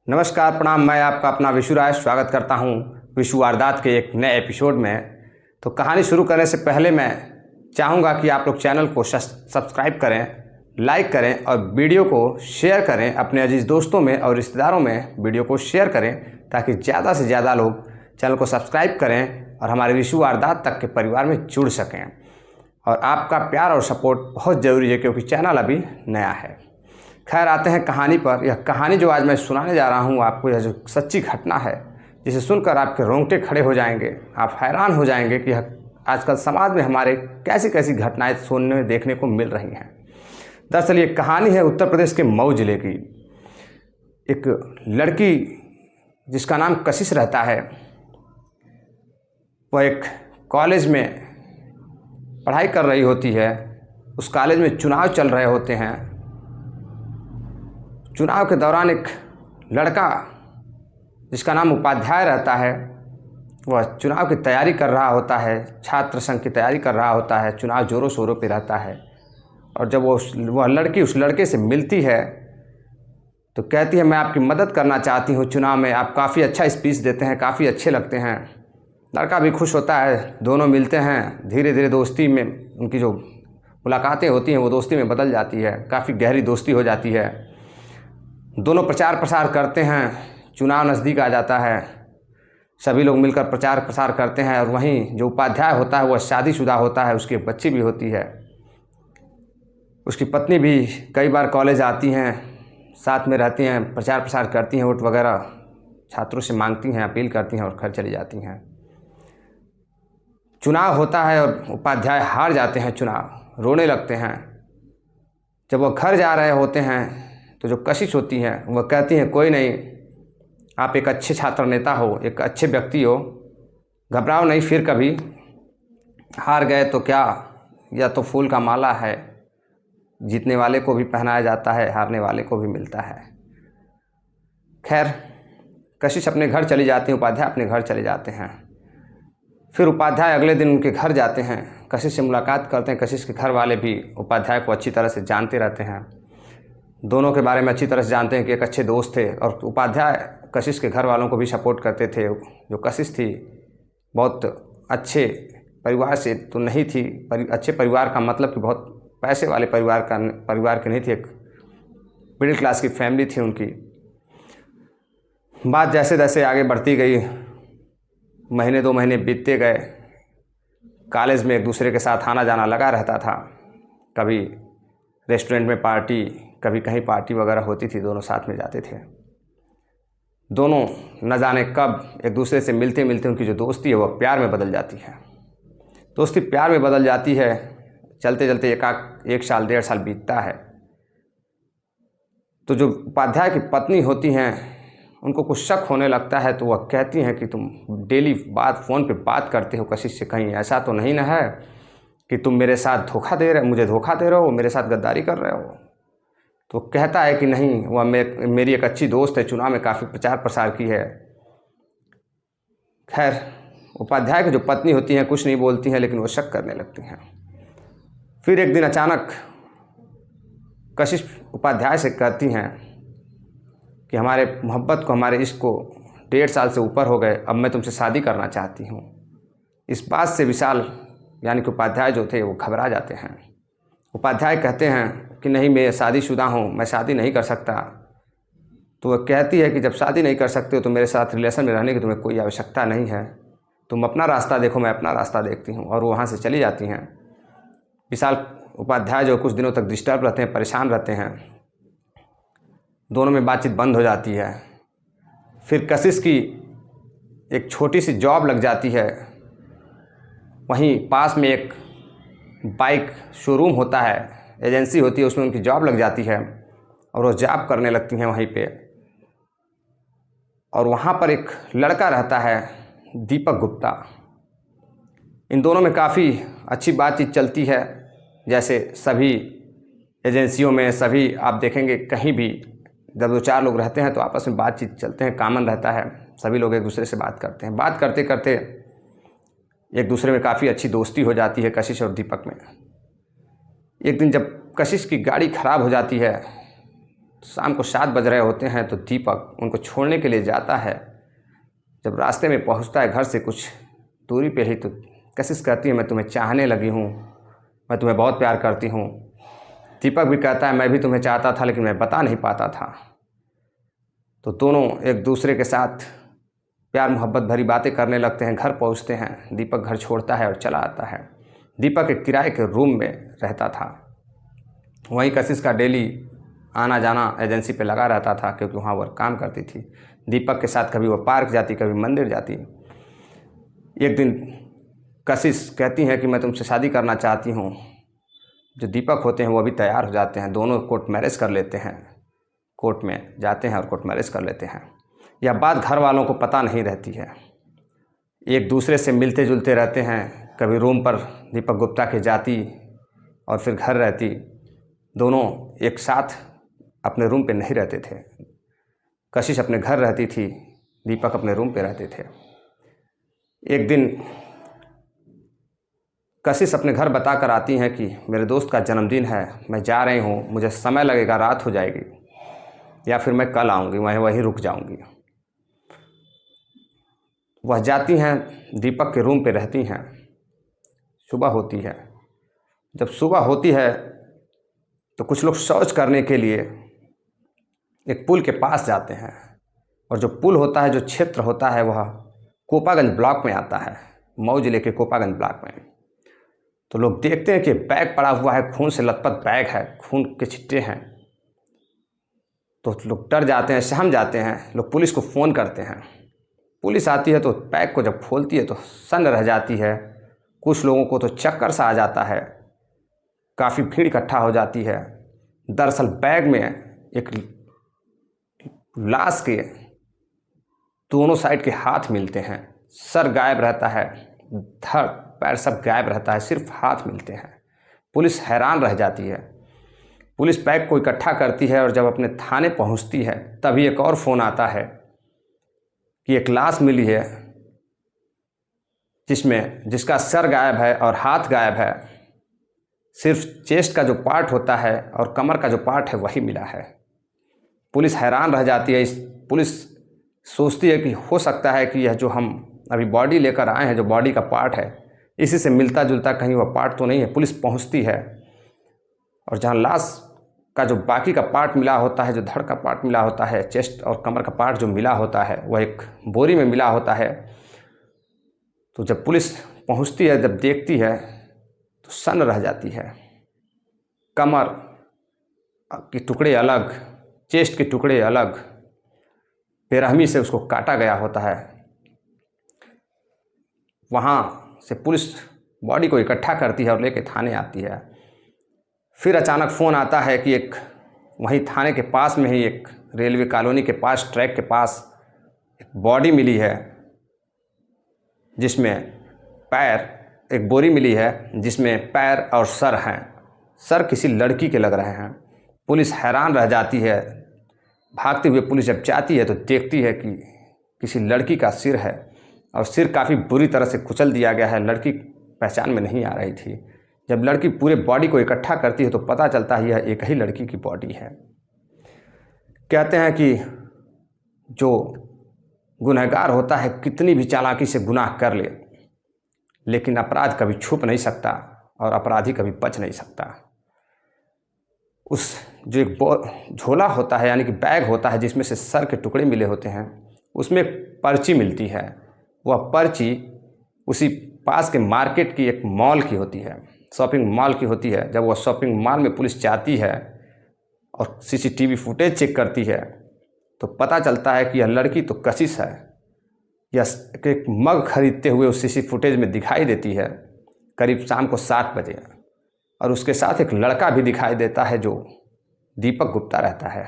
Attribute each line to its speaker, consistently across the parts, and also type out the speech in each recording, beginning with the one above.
Speaker 1: नमस्कार, प्रणाम। मैं आपका अपना विशु राय स्वागत करता हूं विशु वारदात के एक नए एपिसोड में। तो कहानी शुरू करने से पहले मैं चाहूँगा कि आप लोग चैनल को सब्सक्राइब करें, लाइक करें और वीडियो को शेयर करें। अपने अजीज़ दोस्तों में और रिश्तेदारों में वीडियो को शेयर करें ताकि ज़्यादा से ज़्यादा लोग चैनल को सब्सक्राइब करें और हमारे विशु वारदात तक के परिवार में जुड़ सकें। और आपका प्यार और सपोर्ट बहुत ज़रूरी है क्योंकि चैनल अभी नया है। खैर, आते हैं कहानी पर। यह कहानी जो आज मैं सुनाने जा रहा हूँ आपको, यह जो सच्ची घटना है जिसे सुनकर आपके रोंगटे खड़े हो जाएंगे। आप हैरान हो जाएंगे कि आजकल समाज में हमारे कैसी कैसी घटनाएं सुनने देखने को मिल रही हैं। दरअसल ये कहानी है उत्तर प्रदेश के मऊ जिले की। एक लड़की जिसका नाम कशिश रहता है, वह एक कॉलेज में पढ़ाई कर रही होती है। उस कॉलेज में चुनाव चल रहे होते हैं। चुनाव के दौरान एक लड़का जिसका नाम उपाध्याय रहता है, वह चुनाव की तैयारी कर रहा होता है, छात्र संघ की तैयारी कर रहा होता है। चुनाव जोरों शोरों पे रहता है और जब वह लड़की उस लड़के से मिलती है तो कहती है, मैं आपकी मदद करना चाहती हूँ चुनाव में। आप काफ़ी अच्छा स्पीच देते हैं, काफ़ी अच्छे लगते हैं। लड़का भी खुश होता है। दोनों मिलते हैं। धीरे धीरे दोस्ती में उनकी जो मुलाकातें होती हैं वो दोस्ती में बदल जाती है। काफ़ी गहरी दोस्ती हो जाती है। दोनों प्रचार प्रसार करते हैं। चुनाव नज़दीक आ जाता है। सभी लोग मिलकर प्रचार प्रसार करते हैं। और वहीं जो उपाध्याय होता है वह शादीशुदा होता है। उसकी बच्ची भी होती है। उसकी पत्नी भी कई बार कॉलेज आती हैं, साथ में रहती हैं, प्रचार प्रसार करती हैं, वोट वगैरह छात्रों से मांगती हैं, अपील करती हैं और घर चली जाती हैं। चुनाव होता है और उपाध्याय हार जाते हैं चुनाव, रोने लगते हैं। जब वह घर जा रहे होते हैं तो जो कशिश होती हैं वह कहती हैं, कोई नहीं, आप एक अच्छे छात्र नेता हो, एक अच्छे व्यक्ति हो, घबराओ नहीं फिर कभी। हार गए तो क्या, यह तो फूल का माला है, जीतने वाले को भी पहनाया जाता है, हारने वाले को भी मिलता है। खैर, कशिश अपने घर चली जाती हैं, उपाध्याय अपने घर चले जाते हैं। फिर उपाध्याय अगले दिन उनके घर जाते हैं, कशिश से मुलाकात करते हैं। कशिश के घर वाले भी उपाध्याय को अच्छी तरह से जानते रहते हैं, दोनों के बारे में अच्छी तरह से जानते हैं कि एक अच्छे दोस्त थे। और उपाध्याय कशिश के घर वालों को भी सपोर्ट करते थे। जो कशिश थी बहुत अच्छे परिवार से तो नहीं थी। अच्छे परिवार का मतलब कि बहुत पैसे वाले परिवार की नहीं थी। एक मिडिल क्लास की फैमिली थी उनकी। बात जैसे जैसे आगे बढ़ती गई, महीने 2 महीने बीतते गए। कॉलेज में एक दूसरे के साथ आना जाना लगा रहता था। कभी रेस्टोरेंट में पार्टी, कभी कहीं पार्टी वगैरह होती थी, दोनों साथ में जाते थे। दोनों न जाने कब एक दूसरे से मिलते मिलते उनकी जो दोस्ती है वह प्यार में बदल जाती है। दोस्ती प्यार में बदल जाती है। चलते चलते एक साल 1.5 साल बीतता है तो जो उपाध्याय की पत्नी होती हैं उनको कुछ शक होने लगता है। तो वह कहती हैं कि तुम डेली फ़ोन पे बात करते हो कशिश से, कहीं ऐसा तो नहीं ना है कि तुम मेरे साथ मुझे धोखा दे रहे हो, मेरे साथ गद्दारी कर रहे हो। तो कहता है कि नहीं, वह मेरी एक अच्छी दोस्त है, चुनाव में काफ़ी प्रचार प्रसार की है। खैर, उपाध्याय की जो पत्नी होती हैं कुछ नहीं बोलती हैं, लेकिन वो शक करने लगती हैं। फिर एक दिन अचानक कशिश उपाध्याय से कहती हैं कि हमारे मोहब्बत को, हमारे इश्क को 1.5 साल से ऊपर हो गए, अब मैं तुमसे शादी करना चाहती हूँ। इस बात से विशाल यानी कि उपाध्याय जो थे वो घबरा जाते हैं। उपाध्याय कहते हैं कि नहीं, मैं शादीशुदा हूँ, मैं शादी नहीं कर सकता। तो वह कहती है कि जब शादी नहीं कर सकते हो तो मेरे साथ रिलेशन में रहने की तुम्हें कोई आवश्यकता नहीं है। तुम अपना रास्ता देखो, मैं अपना रास्ता देखती हूँ। और वो वहाँ से चली जाती हैं। विशाल उपाध्याय जो कुछ दिनों तक डिस्टर्ब रहते हैं, परेशान रहते हैं। दोनों में बातचीत बंद हो जाती है। फिर कशिश की एक छोटी सी जॉब लग जाती है। वहीं पास में एक बाइक शोरूम होता है, एजेंसी होती है, उसमें उनकी जॉब लग जाती है और वो जॉब करने लगती हैं वहीं पे। और वहाँ पर एक लड़का रहता है, दीपक गुप्ता। इन दोनों में काफ़ी अच्छी बातचीत चलती है। जैसे सभी एजेंसियों में, सभी आप देखेंगे कहीं भी जब 2-4 लोग रहते हैं तो आपस में बातचीत चलते हैं, कॉमन रहता है। सभी लोग एक दूसरे से बात करते हैं। बात करते करते एक दूसरे में काफ़ी अच्छी दोस्ती हो जाती है कशिश और दीपक में। एक दिन जब कशिश की गाड़ी ख़राब हो जाती है शाम को 7 बज रहे होते हैं तो दीपक उनको छोड़ने के लिए जाता है। जब रास्ते में पहुंचता है घर से कुछ दूरी पे ही, तो कशिश कहती है मैं तुम्हें चाहने लगी हूँ, मैं तुम्हें बहुत प्यार करती हूँ। दीपक भी कहता है मैं भी तुम्हें चाहता था लेकिन मैं बता नहीं पाता था। तो दोनों एक दूसरे के साथ प्यार मोहब्बत भरी बातें करने लगते हैं। घर पहुंचते हैं, दीपक घर छोड़ता है और चला आता है। दीपक एक किराए के रूम में रहता था। वहीं कशिश का डेली आना जाना एजेंसी पे लगा रहता था क्योंकि वहाँ वह काम करती थी। दीपक के साथ कभी वो पार्क जाती, कभी मंदिर जाती। एक दिन कशिश कहती है कि मैं तुमसे शादी करना चाहती हूँ। जो दीपक होते हैं वो अभी तैयार हो जाते हैं, दोनों कोर्ट मैरिज कर लेते हैं, कोर्ट में जाते हैं और कोर्ट मैरिज कर लेते हैं। यह बात घर वालों को पता नहीं रहती है। एक दूसरे से मिलते जुलते रहते हैं, कभी रूम पर दीपक गुप्ता के जाती और फिर घर रहती। दोनों एक साथ अपने रूम पे नहीं रहते थे। कशिश अपने घर रहती थी, दीपक अपने रूम पे रहते थे। एक दिन कशिश अपने घर बता कर आती हैं कि मेरे दोस्त का जन्मदिन है, मैं जा रही हूँ, मुझे समय लगेगा, रात हो जाएगी या फिर मैं कल आऊँगी, मैं वहीं रुक जाऊँगी। वह जाती हैं, दीपक के रूम पे रहती हैं। सुबह होती है। जब सुबह होती है तो कुछ लोग शौच करने के लिए एक पुल के पास जाते हैं, और जो पुल होता है, जो क्षेत्र होता है, वह कोपागंज ब्लॉक में आता है, मऊ जिले के कोपागंज ब्लॉक में। तो लोग देखते हैं कि बैग पड़ा हुआ है, खून से लथपथ बैग है, खून के छिट्टे हैं। तो लोग डर जाते हैं, सहम जाते हैं। लोग पुलिस को फ़ोन करते हैं। पुलिस आती है तो बैग को जब खोलती है तो सन्न रह जाती है। कुछ लोगों को तो चक्कर सा आ जाता है, काफ़ी भीड़ इकट्ठा हो जाती है। दरअसल बैग में एक लाश के दोनों साइड के हाथ मिलते हैं, सर गायब रहता है, धड़ पैर सब गायब रहता है, सिर्फ हाथ मिलते हैं। पुलिस हैरान रह जाती है। पुलिस बैग को इकट्ठा करती है और जब अपने थाने पहुंचती है तभी एक और फ़ोन आता है कि एक लाश मिली है जिसका सर गायब है और हाथ गायब है, सिर्फ चेस्ट का जो पार्ट होता है और कमर का जो पार्ट है वही मिला है। पुलिस हैरान रह जाती है। पुलिस सोचती है कि हो सकता है कि यह जो हम अभी बॉडी लेकर आए हैं, जो बॉडी का पार्ट है, इसी से मिलता जुलता कहीं वह पार्ट तो नहीं है। पुलिस पहुंचती है और जहां लाश का जो बाकी का पार्ट मिला होता है, जो धड़ का पार्ट मिला होता है, चेस्ट और कमर का पार्ट जो मिला होता है, वह एक बोरी में मिला होता है। तो जब पुलिस पहुंचती है, जब देखती है तो सन्न रह जाती है। कमर के टुकड़े अलग, चेस्ट के टुकड़े अलग, बेरहमी से उसको काटा गया होता है। वहाँ से पुलिस बॉडी को इकट्ठा करती है और लेके थाने आती है। फिर अचानक फ़ोन आता है कि एक वहीं थाने के पास में ही एक रेलवे कॉलोनी के पास, ट्रैक के पास एक बॉडी मिली है, जिसमें पैर, एक बोरी मिली है जिसमें पैर और सर हैं। सर किसी लड़की के लग रहे हैं। पुलिस हैरान रह जाती है। भागते हुए पुलिस जब जाती है तो देखती है कि किसी लड़की का सिर है और सिर काफ़ी बुरी तरह से कुचल दिया गया है। लड़की पहचान में नहीं आ रही थी। जब लड़की पूरे बॉडी को इकट्ठा करती है तो पता चलता है यह एक ही लड़की की बॉडी है। कहते हैं कि जो गुनहगार होता है कितनी भी चालाकी से गुनाह कर ले, लेकिन अपराध कभी छुप नहीं सकता और अपराधी कभी बच नहीं सकता। उस जो एक झोला होता है, यानी कि बैग होता है जिसमें से सर के टुकड़े मिले होते हैं, उसमें एक पर्ची मिलती है। वह पर्ची उसी पास के मार्केट की एक मॉल की होती है, शॉपिंग मॉल की होती है। जब वह शॉपिंग मॉल में पुलिस जाती है और सीसीटीवी फुटेज चेक करती है तो पता चलता है कि यह लड़की तो कशिश है। यह एक मग खरीदते हुए उस सीसी फुटेज में दिखाई देती है करीब शाम को 7 बजे, और उसके साथ एक लड़का भी दिखाई देता है जो दीपक गुप्ता रहता है।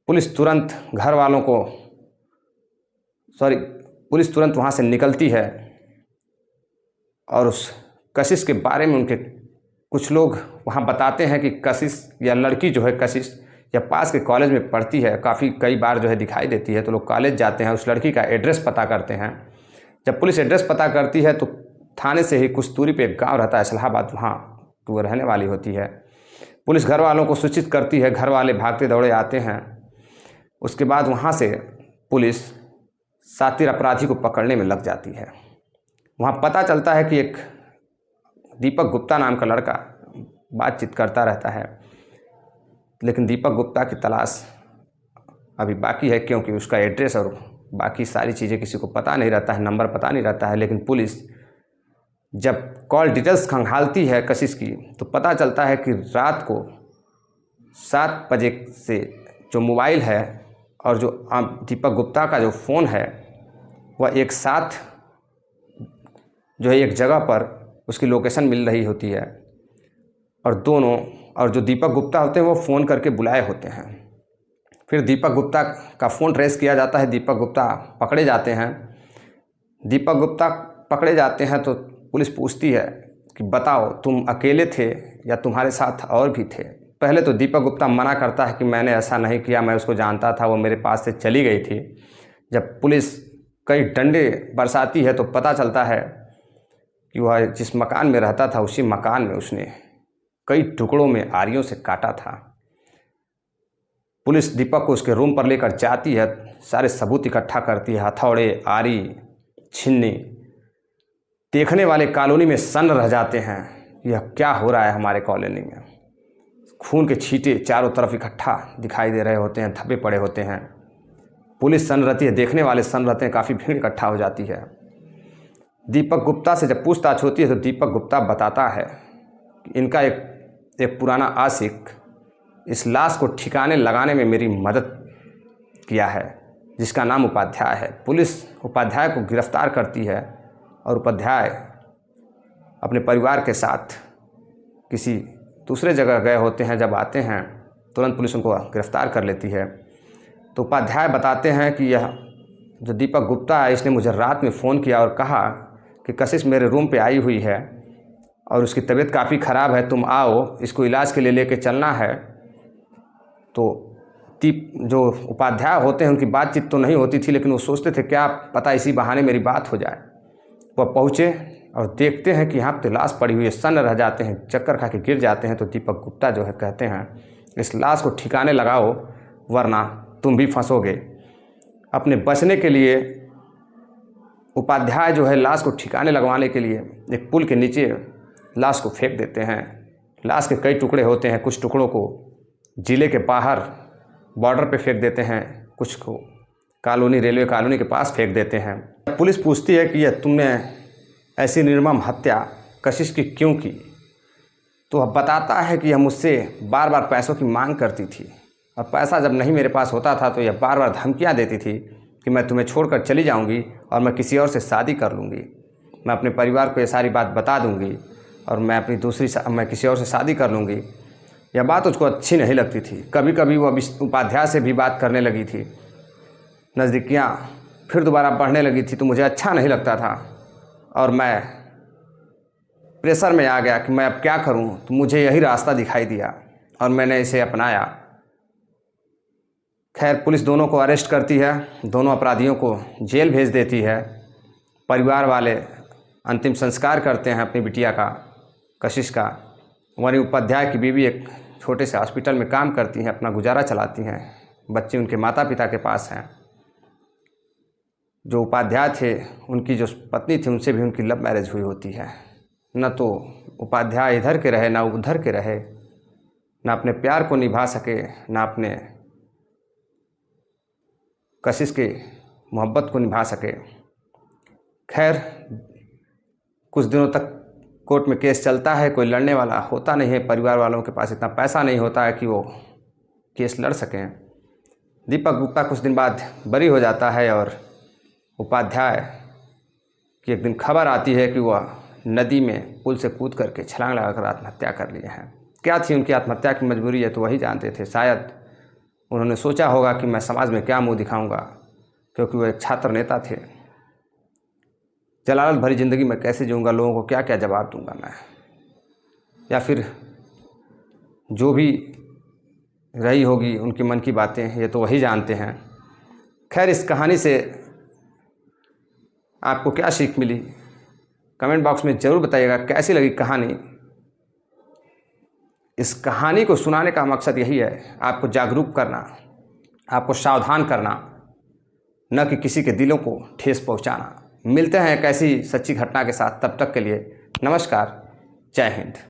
Speaker 1: पुलिस तुरंत वहाँ से निकलती है और उस कशिश के बारे में उनके कुछ लोग वहाँ बताते हैं कि कशिश या लड़की जो है कशिश या पास के कॉलेज में पढ़ती है, कई बार जो है दिखाई देती है। तो लोग कॉलेज जाते हैं, उस लड़की का एड्रेस पता करते हैं। जब पुलिस एड्रेस पता करती है तो थाने से ही कुछ दूरी पे एक गांव रहता है इस्लाहाबाद, वहाँ वो रहने वाली होती है। पुलिस घर वालों को सूचित करती है, घर वाले भागते दौड़े आते हैं। उसके बाद वहाँ से पुलिस शातिर अपराधी को पकड़ने में लग जाती है। वहाँ पता चलता है कि एक दीपक गुप्ता नाम का लड़का बातचीत करता रहता है, लेकिन दीपक गुप्ता की तलाश अभी बाकी है, क्योंकि उसका एड्रेस और बाकी सारी चीज़ें किसी को पता नहीं रहता है, नंबर पता नहीं रहता है। लेकिन पुलिस जब कॉल डिटेल्स खंगालती है कशिश की, तो पता चलता है कि रात को 7 बजे से जो मोबाइल है और जो दीपक गुप्ता का जो फ़ोन है, वह एक साथ जो है एक जगह पर उसकी लोकेशन मिल रही होती है, और दोनों और जो दीपक गुप्ता होते हैं वो फ़ोन करके बुलाए होते हैं। फिर दीपक गुप्ता का फ़ोन ट्रेस किया जाता है, दीपक गुप्ता पकड़े जाते हैं। दीपक गुप्ता पकड़े जाते हैं तो पुलिस पूछती है कि बताओ तुम अकेले थे या तुम्हारे साथ और भी थे। पहले तो दीपक गुप्ता मना करता है कि मैंने ऐसा नहीं किया, मैं उसको जानता था, वो मेरे पास से चली गई थी। जब पुलिस कई डंडे बरसाती है तो पता चलता है कि वह जिस मकान में रहता था उसी मकान में उसने कई टुकड़ों में आरियों से काटा था। पुलिस दीपक को उसके रूम पर लेकर जाती है, सारे सबूत इकट्ठा करती है, हथौड़े, आरी, छिन्नी। देखने वाले कॉलोनी में सन्न रह जाते हैं, यह क्या हो रहा है हमारे कॉलोनी में। खून के छींटे चारों तरफ इकट्ठा दिखाई दे रहे होते हैं, धब्बे पड़े होते हैं। पुलिस सन्न रहती है, देखने वाले सन्न रहते हैं, काफ़ी भीड़ इकट्ठा हो जाती है। दीपक गुप्ता से जब पूछताछ होती है तो दीपक गुप्ता बताता है कि इनका एक पुराना आशिक इस लाश को ठिकाने लगाने में मेरी मदद किया है, जिसका नाम उपाध्याय है। पुलिस उपाध्याय को गिरफ्तार करती है और उपाध्याय अपने परिवार के साथ किसी दूसरे जगह गए होते हैं। जब आते हैं तुरंत पुलिस उनको गिरफ्तार कर लेती है। तो उपाध्याय बताते हैं कि यह जो दीपक गुप्ता है इसने मुझे रात में फ़ोन किया और कहा कि कशिश मेरे रूम पे आई हुई है और उसकी तबीयत काफ़ी ख़राब है, तुम आओ, इसको इलाज के लिए लेके चलना है। तो जो उपाध्याय होते हैं उनकी बातचीत तो नहीं होती थी, लेकिन वो सोचते थे क्या पता इसी बहाने मेरी बात हो जाए। वह पहुँचे और देखते हैं कि यहाँ पे लाश पड़ी हुई है, सन्न रह जाते हैं, चक्कर खा के गिर जाते हैं। तो दीपक गुप्ता जो है कहते हैं इस लाश को ठिकाने लगाओ वरना तुम भी फंसोगे। अपने बचने के लिए उपाध्याय जो है लाश को ठिकाने लगवाने के लिए एक पुल के नीचे लाश को फेंक देते हैं। लाश के कई टुकड़े होते हैं, कुछ टुकड़ों को जिले के बाहर बॉर्डर पे फेंक देते हैं, कुछ को कॉलोनी, रेलवे कॉलोनी के पास फेंक देते हैं। पुलिस पूछती है कि यह तुमने ऐसी निर्मम हत्या कशिश की क्यों की? तो वह बताता है कि यह मुझसे बार बार पैसों की मांग करती थी और पैसा जब नहीं मेरे पास होता था तो यह बार बार धमकियां देती थी कि मैं तुम्हें छोड़कर चली जाऊंगी और मैं किसी और से शादी कर लूँगी, मैं अपने परिवार को ये सारी बात बता दूंगी और मैं किसी और से शादी कर लूँगी। यह बात उसको अच्छी नहीं लगती थी। कभी कभी वो उपाध्याय से भी बात करने लगी थी, नज़दीकियाँ फिर दोबारा बढ़ने लगी थी, तो मुझे अच्छा नहीं लगता था और मैं प्रेशर में आ गया कि मैं अब क्या करूं। तो मुझे यही रास्ता दिखाई दिया और मैंने इसे अपनाया। खैर पुलिस दोनों को अरेस्ट करती है, दोनों अपराधियों को जेल भेज देती है। परिवार वाले अंतिम संस्कार करते हैं अपनी बिटिया का, कशिश का। वहीं उपाध्याय की बीवी एक छोटे से हॉस्पिटल में काम करती हैं, अपना गुजारा चलाती हैं। बच्चे उनके माता पिता के पास हैं। जो उपाध्याय थे उनकी जो पत्नी थी उनसे भी उनकी लव मैरिज हुई होती है। न तो उपाध्याय इधर के रहे ना उधर के रहे, ना अपने प्यार को निभा सके ना अपने कशिश के मोहब्बत को निभा सके। खैर कुछ दिनों तक कोर्ट में केस चलता है, कोई लड़ने वाला होता नहीं है, परिवार वालों के पास इतना पैसा नहीं होता है कि वो केस लड़ सकें। दीपक गुप्ता कुछ दिन बाद बरी हो जाता है और उपाध्याय की एक दिन खबर आती है कि वह नदी में पुल से कूद करके छलांग लगाकर आत्महत्या कर लिए हैं। क्या थी उनकी आत्महत्या की मजबूरी है तो वही जानते थे। शायद उन्होंने सोचा होगा कि मैं समाज में क्या मुंह दिखाऊंगा, क्योंकि वो एक छात्र नेता थे। जलालत भरी ज़िंदगी में कैसे जीऊँगा, लोगों को क्या क्या जवाब दूंगा मैं, या फिर जो भी रही होगी उनके मन की बातें, ये तो वही जानते हैं। खैर इस कहानी से आपको क्या सीख मिली कमेंट बॉक्स में ज़रूर बताइएगा। कैसी लगी कहानी इस कहानी को सुनाने का मकसद यही है, आपको जागरूक करना, आपको सावधान करना, न कि किसी के दिलों को ठेस पहुंचाना। मिलते हैं एक ऐसी सच्ची घटना के साथ, तब तक के लिए नमस्कार, जय हिंद।